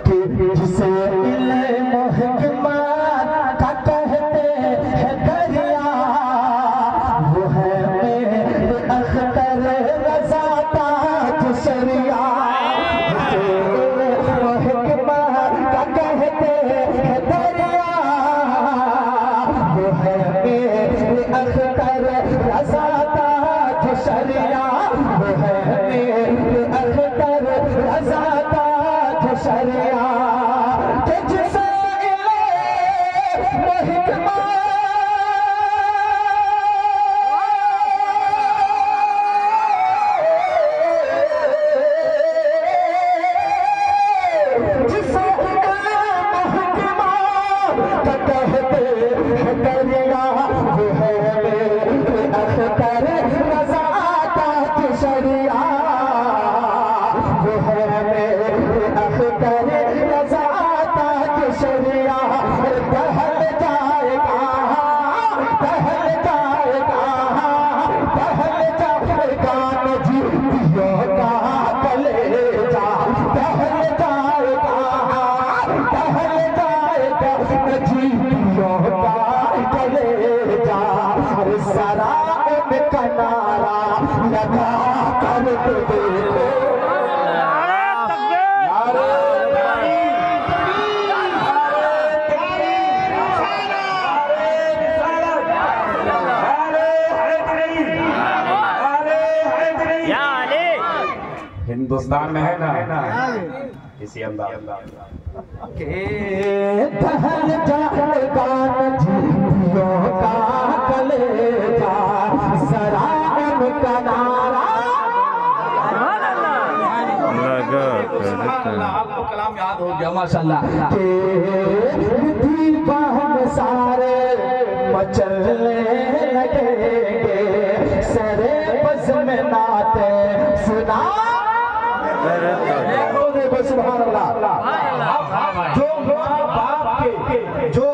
कि जिसे इल्म हिकमत का कहते हैं दरिया, वो है मेरे अख्तर रज़ा ताज शरिया। जिसे इल्म हिकमत का कहते हैं दरिया, वो है मेरे अख्तर रज़ा ताज शरिया। वो है मेरे अख्तर रज़ा ताज शरिया। कि जिसे इल्म हिकमत दरिया, वो है मेरे अख्तर रज़ा ताज शरिया। वो है मेरे अख्तर रज़ा ताज शरिया। टहल जाएगा, टहल जाएगा, टहल जाएगा नजीबियों का कलेजा। टहल जाएगा, टहल जाएगा नजीबियों का कलेजा। सरा उनका नारा लगा कर देखो। हिंदुस्तान में है ना इसी अंदाज के टहल जाएगा नजीबियों का कलेजा। सरा उनका नारा आपको कलाम याद हो गया माशाल्लाह। के दीवान सारे मचलने लगेंगे, सरे बज़ में नाते सुना। सुभान अल्लाह। जो बाप के जो